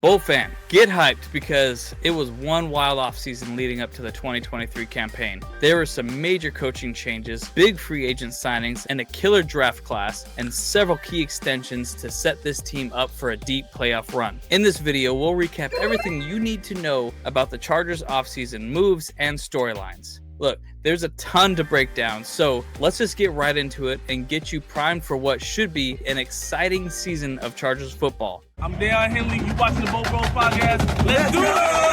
Bull fan, get hyped because it was one wild offseason leading up to the 2023 campaign. There were some major coaching changes, big free agent signings, and a killer draft class, and several key extensions to set this team up for a deep playoff run. In this video, we'll recap everything you need to know about the Chargers offseason moves and storylines. Look, there's a ton to break down, so let's just get right into it and get you primed for what should be an exciting season of Chargers football. I'm Dale Henley, you watching the Boat Bros podcast. Let's do it!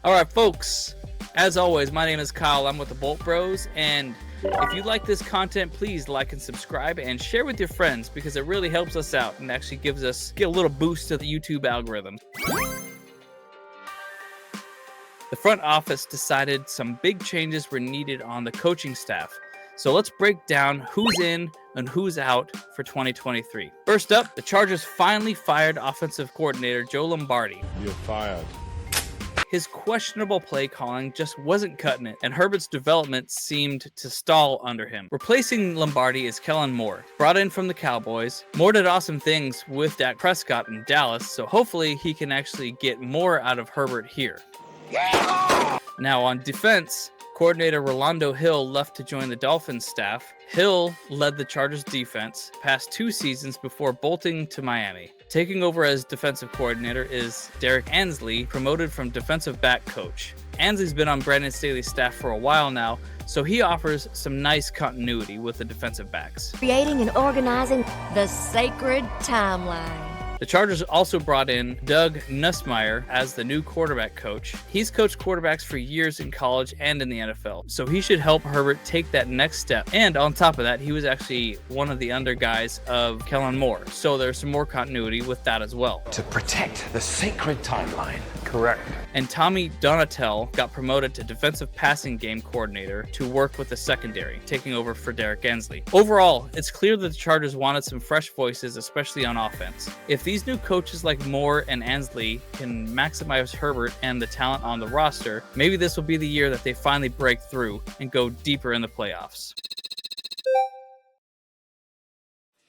Alright folks, as always, my name is Kyle, I'm with the Bolt Bros, and if you like this content, please like and subscribe and share with your friends because it really helps us out and actually gives us a little boost to the YouTube algorithm. The front office decided some big changes were needed on the coaching staff. So let's break down who's in and who's out for 2023. First up, the Chargers finally fired offensive coordinator Joe Lombardi. You're fired. His questionable play calling just wasn't cutting it, and Herbert's development seemed to stall under him. Replacing Lombardi is Kellen Moore, brought in from the Cowboys. Moore did awesome things with Dak Prescott in Dallas, so hopefully he can actually get more out of Herbert here. Yeah! Now on defense, coordinator Rolando Hill left to join the Dolphins staff. Hill led the Chargers defense past 2 seasons before bolting to Miami. Taking over as defensive coordinator is Derek Ansley, promoted from defensive back coach. Ansley's been on Brandon Staley's staff for a while now, so he offers some nice continuity with the defensive backs. Creating and organizing the sacred timeline. The Chargers also brought in Doug Nussmeier as the new quarterback coach. He's coached quarterbacks for years in college and in the NFL, so he should help Herbert take that next step. And on top of that, he was actually one of the under guys of Kellen Moore, so there's some more continuity with that as well. To protect the sacred timeline. Correct. And Tommy Donatel got promoted to defensive passing game coordinator to work with the secondary, taking over for Derek Ansley. Overall, it's clear that the Chargers wanted some fresh voices, especially on offense. If these new coaches like Moore and Ansley can maximize Herbert and the talent on the roster, maybe this will be the year that they finally break through and go deeper in the playoffs.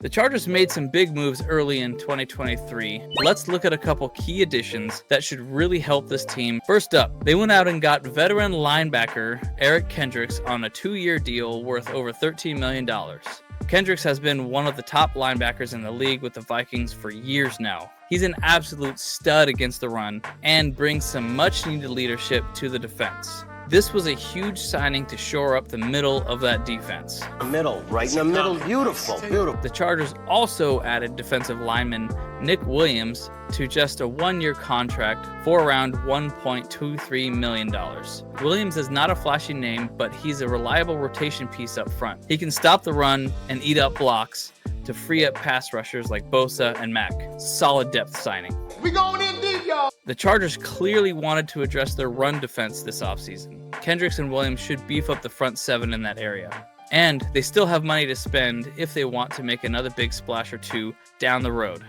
The Chargers made some big moves early in 2023. Let's look at a couple key additions that should really help this team. First up, they went out and got veteran linebacker Eric Kendricks on a 2-year deal worth over $13 million. Kendricks has been one of the top linebackers in the league with the Vikings for years now. He's an absolute stud against the run and brings some much-needed leadership to the defense. This was a huge signing to shore up the middle of that defense. Middle, right in the middle, beautiful, beautiful. The Chargers also added defensive lineman Nick Williams to just a 1-year contract for around $1.23 million. Williams is not a flashy name, but he's a reliable rotation piece up front. He can stop the run and eat up blocks to free up pass rushers like Bosa and Mack. Solid depth signing. We going in deep, y'all. The Chargers clearly wanted to address their run defense this offseason. Kendricks and Williams should beef up the front 7 in that area. And they still have money to spend if they want to make another big splash or two down the road.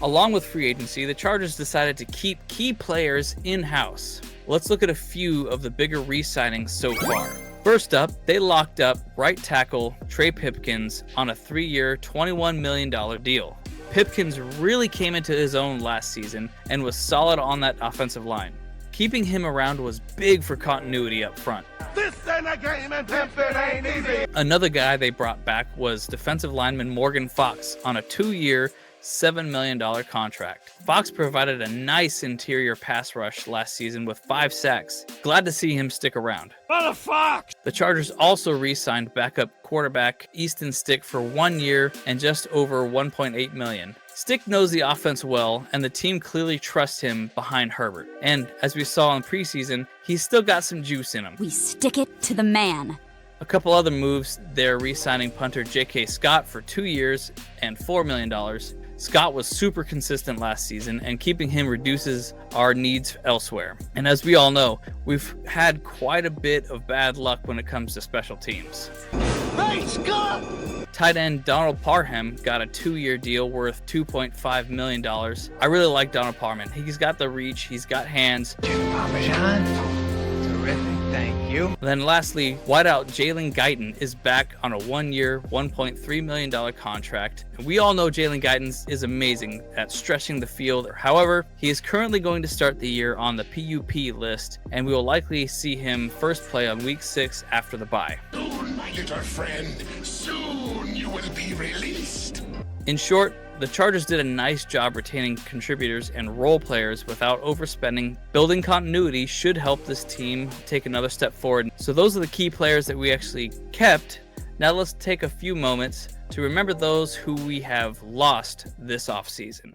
Along with free agency, the Chargers decided to keep key players in-house. Let's look at a few of the bigger re-signings so far. First up, they locked up right tackle Trey Pipkins on a 3-year, $21 million deal. Pipkins really came into his own last season and was solid on that offensive line. Keeping him around was big for continuity up front. This ain't a game and it ain't easy. Another guy they brought back was defensive lineman Morgan Fox on a 2-year, $7 million contract. Fox provided a nice interior pass rush last season with 5 sacks. Glad to see him stick around. Motherfucker! The Chargers also re-signed backup quarterback Easton Stick for 1 year and just over $1.8 million. Stick knows the offense well, and the team clearly trusts him behind Herbert. And as we saw in preseason, he's still got some juice in him. We stick it to the man. A couple other moves, they're re-signing punter J.K. Scott for 2 years and $4 million. Scott was super consistent last season, and keeping him reduces our needs elsewhere. And as we all know, we've had quite a bit of bad luck when it comes to special teams. Hey, Scott! Tight end Donald Parham got a 2-year deal worth $2.5 million. I really like Donald Parham. He's got the reach, he's got hands. Parmesan. Terrific, thank you. Then lastly, wideout Jalen Guyton is back on a 1-year, $1.3 million contract. And we all know Jalen Guyton is amazing at stretching the field. However, he is currently going to start the year on the PUP list, and we will likely see him first play on week 6 after the bye. Soon, my little friend, soon you will be released. In short, the Chargers did a nice job retaining contributors and role players without overspending. Building continuity should help this team take another step forward. So those are the key players that we actually kept. Now let's take a few moments to remember those who we have lost this offseason.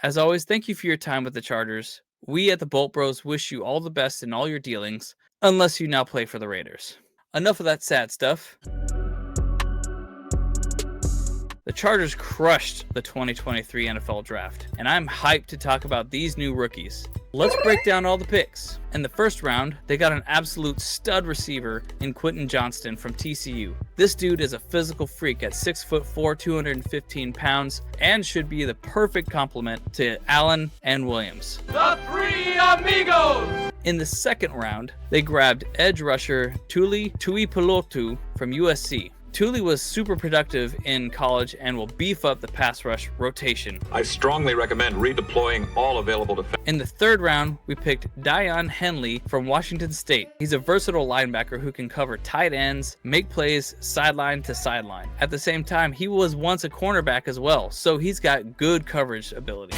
As always, thank you for your time with the Chargers. We at the Bolt Bros wish you all the best in all your dealings, unless you now play for the Raiders. Enough of that sad stuff. The Chargers crushed the 2023 NFL Draft, and I'm hyped to talk about these new rookies. Let's break down all the picks. In the first round, they got an absolute stud receiver in Quentin Johnston from TCU. This dude is a physical freak at 6'4", 215 pounds, and should be the perfect complement to Allen and Williams. The Three Amigos! In the second round, they grabbed edge rusher Tuli Tuipulotu from USC. Tuli was super productive in college and will beef up the pass rush rotation. I strongly recommend redeploying all available defense. In the third round, we picked Dion Henley from Washington State. He's a versatile linebacker who can cover tight ends, make plays sideline to sideline. At the same time, he was once a cornerback as well, so he's got good coverage ability.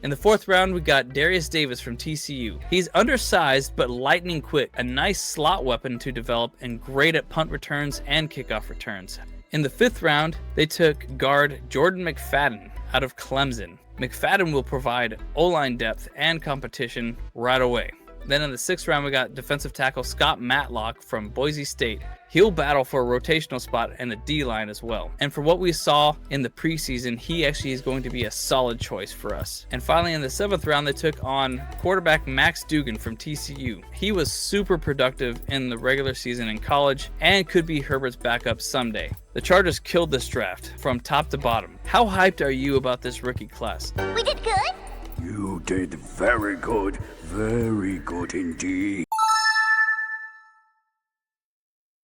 In the fourth round, we got Darius Davis from TCU. He's undersized but lightning quick, a nice slot weapon to develop, and great at punt returns and kickoff returns. In the fifth round, they took guard Jordan McFadden out of Clemson. McFadden will provide O-line depth and competition right away. Then in the sixth round, we got defensive tackle Scott Matlock from Boise State. He'll battle for a rotational spot and the D-line as well. And for what we saw in the preseason, he actually is going to be a solid choice for us. And finally, in the seventh round, they took on quarterback Max Duggan from TCU. He was super productive in the regular season in college and could be Herbert's backup someday. The Chargers killed this draft from top to bottom. How hyped are you about this rookie class? We did good. You did very good indeed.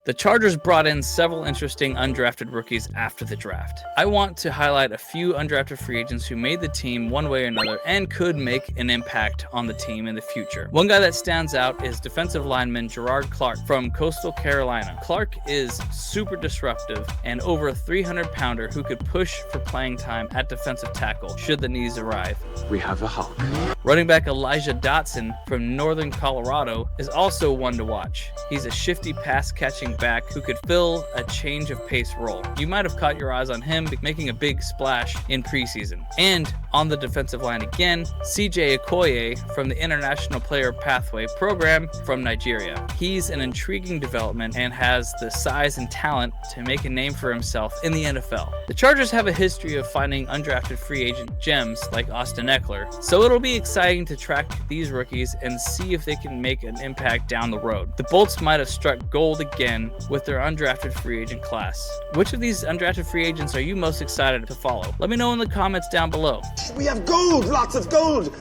The Chargers brought in several interesting undrafted rookies after the draft. I want to highlight a few undrafted free agents who made the team one way or another and could make an impact on the team in the future. One guy that stands out is defensive lineman Gerard Clark from Coastal Carolina. Clark is super disruptive and over a 300-pounder who could push for playing time at defensive tackle should the needs arrive. We have a Hulk. Running back Elijah Dotson from Northern Colorado is also one to watch. He's a shifty pass-catching back who could fill a change of pace role. You might have caught your eyes on him making a big splash in preseason. And on the defensive line again, CJ Okoye from the International Player Pathway program from Nigeria. He's an intriguing development and has the size and talent to make a name for himself in the NFL. The Chargers have a history of finding undrafted free agent gems like Austin Eckler, so it'll be exciting to track these rookies and see if they can make an impact down the road. The Bolts might have struck gold again with their undrafted free agent class. Which of these undrafted free agents are you most excited to follow? Let me know in the comments down below. We have gold, lots of gold.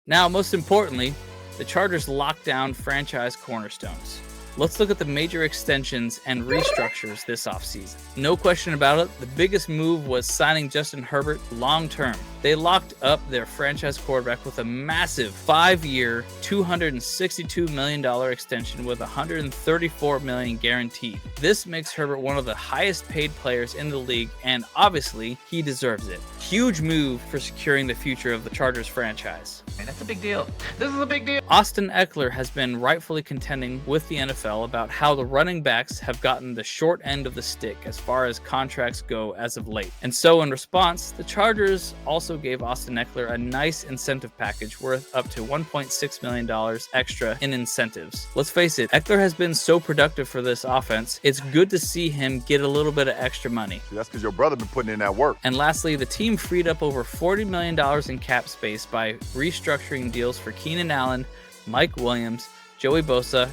Now, most importantly, the Chargers locked down franchise cornerstones. Let's look at the major extensions and restructures this offseason. No question about it, the biggest move was signing Justin Herbert long-term. They locked up their franchise quarterback with a massive 5-year, $262 million extension with $134 million guaranteed. This makes Herbert one of the highest paid players in the league, and obviously, he deserves it. Huge move for securing the future of the Chargers franchise. And that's a big deal. This is a big deal. Austin Eckler has been rightfully contending with the NFL about how the running backs have gotten the short end of the stick as far as contracts go as of late. And so in response, the Chargers also gave Austin Eckler a nice incentive package worth up to $1.6 million extra in incentives. Let's face it, Eckler has been so productive for this offense, it's good to see him get a little bit of extra money. That's because your brother been putting in that work. And lastly, the team freed up over $40 million in cap space by restructuring deals for Keenan Allen, Mike Williams, Joey Bosa,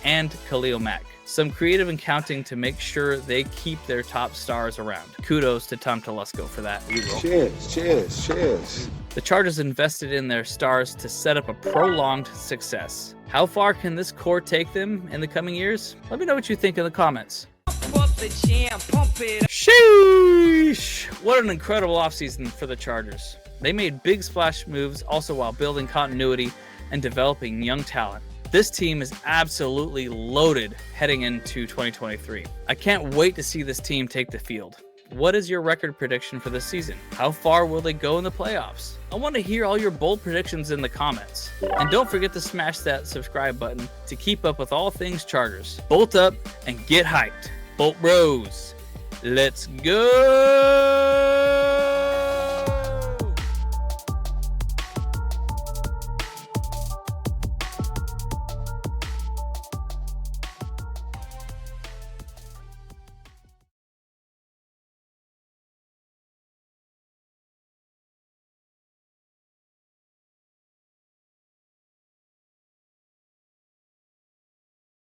and Khalil Mack. Some creative accounting to make sure they keep their top stars around. Kudos to Tom Telesco for that. Cheers. The Chargers invested in their stars to set up a prolonged success. How far can this core take them in the coming years? Let me know what you think in the comments. Sheesh! What an incredible offseason for the Chargers. They made big splash moves also while building continuity and developing young talent. This team is absolutely loaded heading into 2023. I can't wait to see this team take the field. What is your record prediction for this season? How far will they go in the playoffs? I want to hear all your bold predictions in the comments. And don't forget to smash that subscribe button to keep up with all things Chargers. Bolt up and get hyped. Bolt Bros. Let's go!